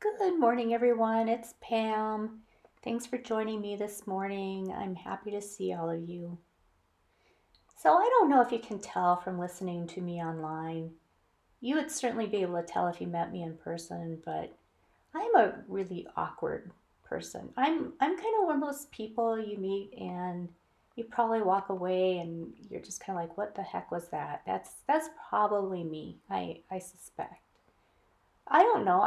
Good morning, everyone. It's Pam. Thanks for joining me this morning. I'm happy to see all of you. So, I don't know if you can tell from listening to me online. You would certainly be able to tell if you met me in person, but I'm a really awkward person. I'm kind of one of those people you meet and you probably walk away and you're just kind of like, "What the heck was that?" That's probably me. I suspect. I don't know.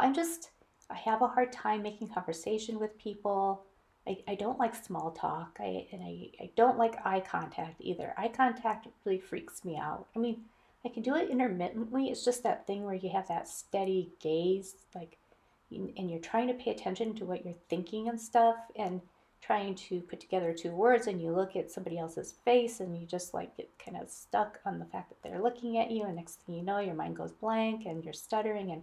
I have a hard time making conversation with people. I don't like small talk. I don't like eye contact either. Eye contact really freaks me out. I mean, I can do it intermittently. It's just that thing where you have that steady gaze, and you're trying to pay attention to what you're thinking and stuff, and trying to put together two words, and you look at somebody else's face, and you just like get kind of stuck on the fact that they're looking at you, and next thing you know, your mind goes blank, and you're stuttering, and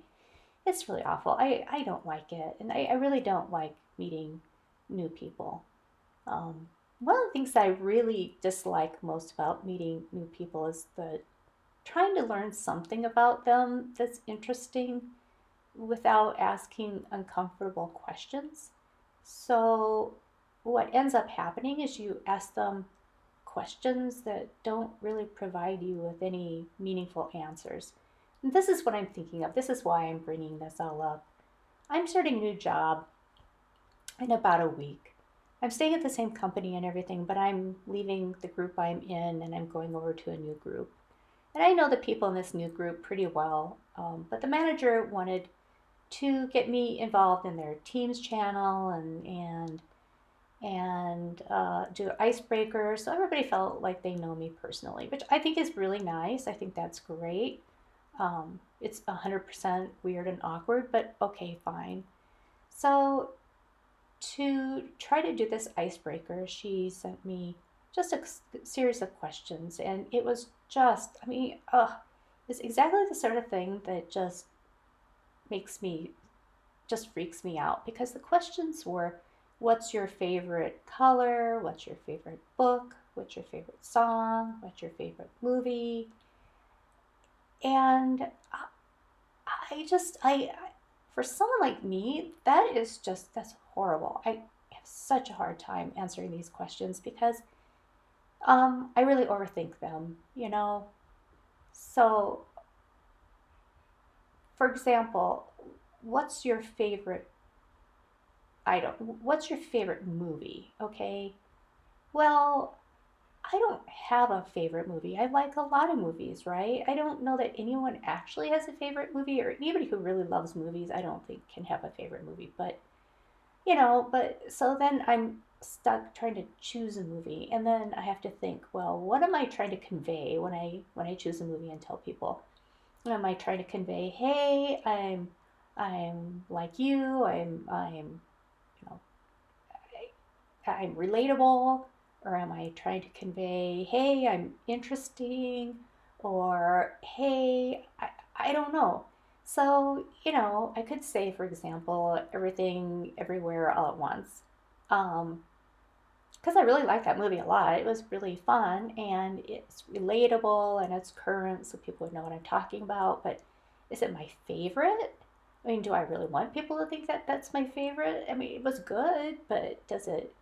it's really awful. I don't like it. And I really don't like meeting new people. One of the things that I really dislike most about meeting new people is the trying to learn something about them that's interesting without asking uncomfortable questions. So, what ends up happening is you ask them questions that don't really provide you with any meaningful answers. And this is what I'm thinking of. This is why I'm bringing this all up. I'm starting a new job in about a week. I'm staying at the same company and everything, but I'm leaving the group I'm in and I'm going over to a new group. And I know the people in this new group pretty well, but the manager wanted to get me involved in their Teams channel and do icebreakers. So everybody felt like they know me personally, which I think is really nice. I think that's great. It's 100% weird and awkward, but okay, fine. So to try to do this icebreaker, she sent me just a series of questions, and it was just, I mean, it's exactly the sort of thing that makes me just freaks me out because the questions were, what's your favorite color? What's your favorite book? What's your favorite song? What's your favorite movie? And for someone like me, that's horrible. I have such a hard time answering these questions because I really overthink them. So, for example, what's your favorite what's your favorite movie? Okay. Well, I don't have a favorite movie. I like a lot of movies, right? I don't know that anyone actually has a favorite movie, or anybody who really loves movies, I don't think can have a favorite movie. But so then I'm stuck trying to choose a movie, and then I have to think, well, what am I trying to convey when I choose a movie and tell people? Am I trying to convey, hey, I'm like you, you know, I'm relatable, or am I trying to convey, hey, I'm interesting, or hey, I don't know. So, I could say, for example, everything, everywhere, all at once. Um, because I really like that movie a lot. It was really fun and it's relatable and it's current, so people would know what I'm talking about. But is it my favorite? I mean, do I really want people to think that that's my favorite? I mean, it was good, but is it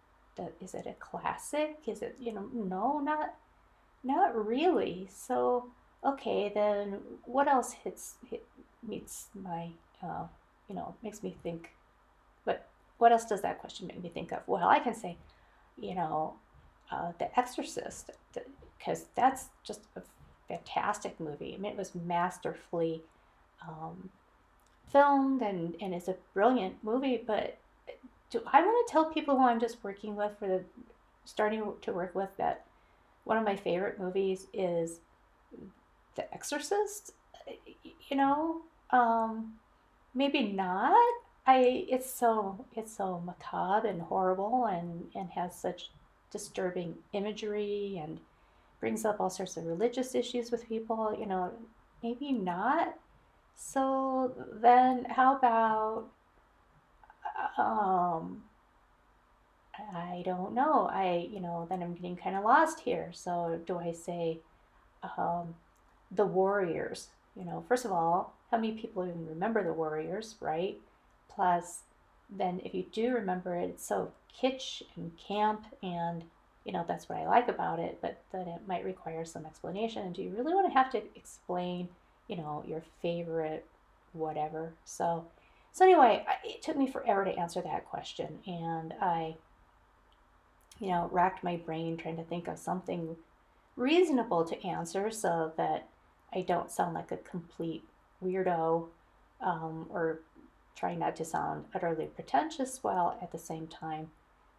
a classic? Is it, no, not really. So, okay, then what else meets my, uh, makes me think, but what else does that question make me think of? Well, I can say, you know, The Exorcist, because that's just a fantastic movie. I mean, it was masterfully um, filmed and it's a brilliant movie. But do I want to tell people who I'm just working with starting to work with that one of my favorite movies is The Exorcist? You know, um, maybe not. It's so macabre and horrible and has such disturbing imagery and brings up all sorts of religious issues with people, maybe not. So then how about um I don't know. Then I'm getting kind of lost here. So do I say um The Warriors? First of all, how many people even remember The Warriors, right? Plus, then if you do remember it, it's so kitsch and camp, and that's what I like about it, but then it might require some explanation. Do you really want to have to explain, your favorite whatever? So anyway, it took me forever to answer that question, and I, racked my brain trying to think of something reasonable to answer so that I don't sound like a complete weirdo, or trying not to sound utterly pretentious while at the same time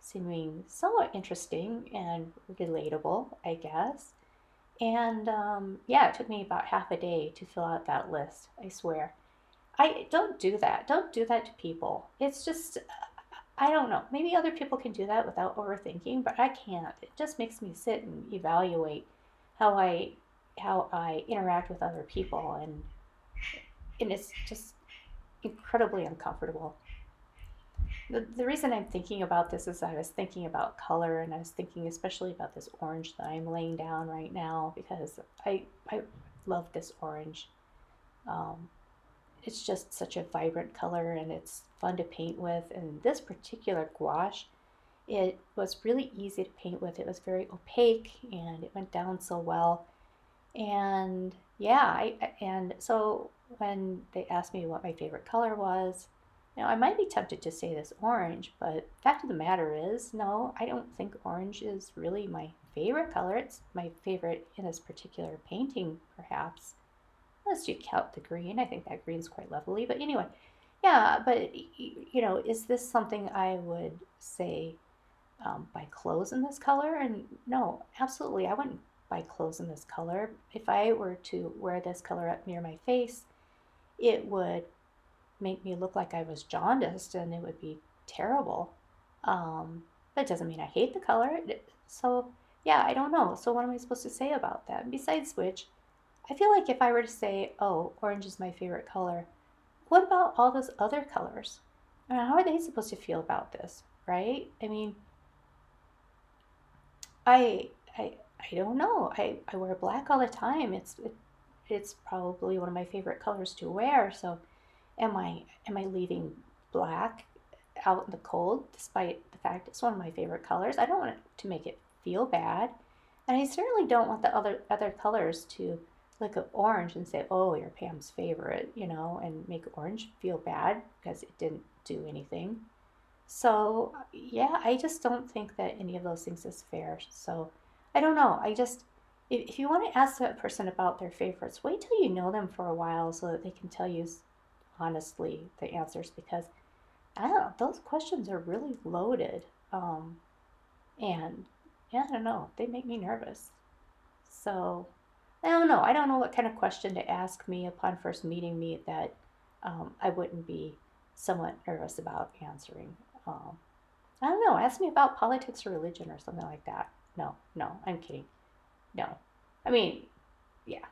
seeming somewhat interesting and relatable, I guess. And yeah, it took me about half a day to fill out that list, I swear. I don't do that. Don't do that to people. It's just, I don't know. Maybe other people can do that without overthinking, but I can't. It just makes me sit and evaluate how I interact with other people, and it's just incredibly uncomfortable. The reason I'm thinking about this is I was thinking about color, and I was thinking especially about this orange that I'm laying down right now because I love this orange. Um, it's just such a vibrant color, and it's fun to paint with. And this particular gouache, it was really easy to paint with. It was very opaque and it went down so well. And yeah, and so when they asked me what my favorite color was, I might be tempted to say this orange, but fact of the matter is, no, I don't think orange is really my favorite color. It's my favorite in this particular painting, perhaps. Unless you count the green, I think that green's quite lovely. But anyway, yeah, but is this something I would say buy clothes in this color? And no, absolutely, I wouldn't buy clothes in this color. If I were to wear this color up near my face, it would make me look like I was jaundiced, and it would be terrible. That doesn't mean I hate the color. So, yeah, I don't know. So, what am I supposed to say about that? Besides which, I feel like if I were to say, oh, orange is my favorite color, what about all those other colors? I mean, how are they supposed to feel about this, right? I mean, I I I don't know. I wear black all the time. It's probably one of my favorite colors to wear. So am I leaving black out in the cold despite the fact it's one of my favorite colors? I don't want it to make it feel bad. And I certainly don't want the other colors to look at orange and say, "Oh, you're Pam's favorite," and make orange feel bad because it didn't do anything. So, yeah, I just don't think that any of those things is fair. So, I don't know. If you want to ask that person about their favorites, wait till you know them for a while so that they can tell you honestly the answers, because I don't know, those questions are really loaded. And yeah, I don't know, they make me nervous. So, I don't know. I don't know what kind of question to ask me upon first meeting me that I wouldn't be somewhat nervous about answering. Um, I don't know. Ask me about politics or religion or something like that. No, no, I'm kidding. No, I mean, yeah.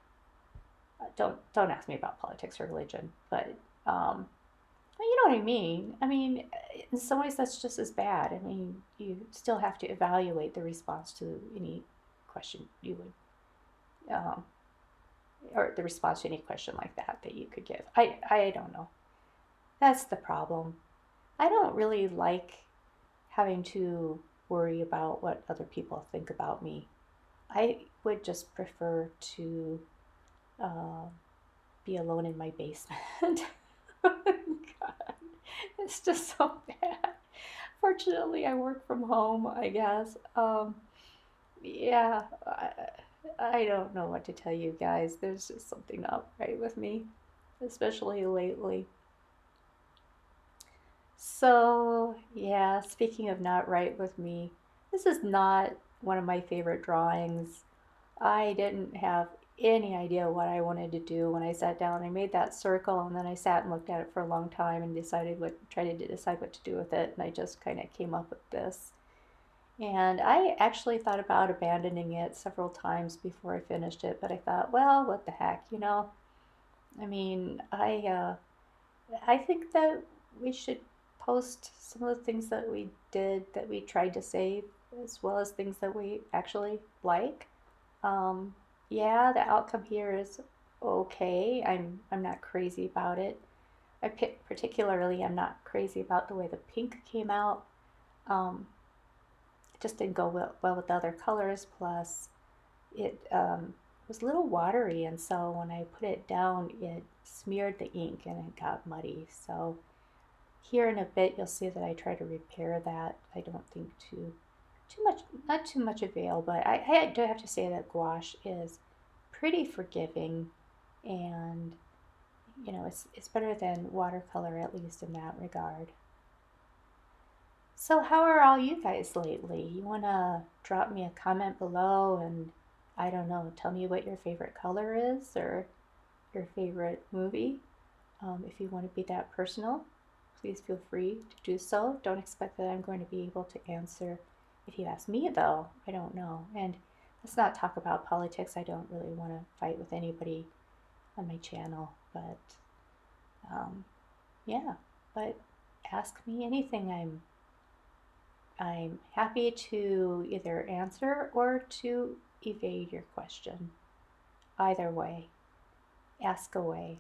Don't ask me about politics or religion, but you know what I mean. I mean, in some ways that's just as bad. I mean, you still have to evaluate the response to any question you would, or the response to any question like that you could give. I don't know. That's the problem. I don't really like having to worry about what other people think about me. I would just prefer to uh, be alone in my basement. God, it's just so bad. Fortunately, I work from home, I guess. Yeah, I don't know what to tell you guys. There's just something not right with me, especially lately. So, yeah, speaking of not right with me, this is not one of my favorite drawings. I didn't have any idea what I wanted to do when I sat down. I made that circle, and then I sat and looked at it for a long time and tried to decide what to do with it, and I just kind of came up with this. And I actually thought about abandoning it several times before I finished it, but I thought, well, what the heck? I mean, I think that we should post some of the things that we did that we tried to save, as well as things that we actually like. Um, yeah, the outcome here is okay. I'm not crazy about it. particularly, I'm not crazy about the way the pink came out. Um, it just didn't go well with the other colors. Plus, it was a little watery, and so when I put it down, it smeared the ink and it got muddy. So here in a bit, you'll see that I try to repair that. I don't think too much, not too much avail, but I do have to say that gouache is pretty forgiving, and it's better than watercolor, at least in that regard. So how are all you guys lately? You want to drop me a comment below and, I don't know, tell me what your favorite color is or your favorite movie. If you want to be that personal, please feel free to do so. Don't expect that I'm going to be able to answer. If you ask me, though, I don't know. And let's not talk about politics. I don't really want to fight with anybody on my channel. But um, yeah, but ask me anything. I'm happy to either answer or to evade your question. Either way, ask away.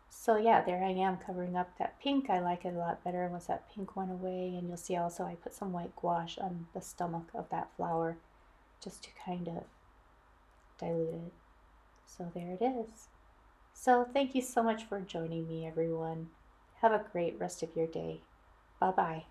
So yeah, there I am covering up that pink. I like it a lot better once that pink went away. And you'll see also I put some white gouache on the stomach of that flower just to kind of dilute it. So there it is. So thank you so much for joining me, everyone. Have a great rest of your day. Bye bye.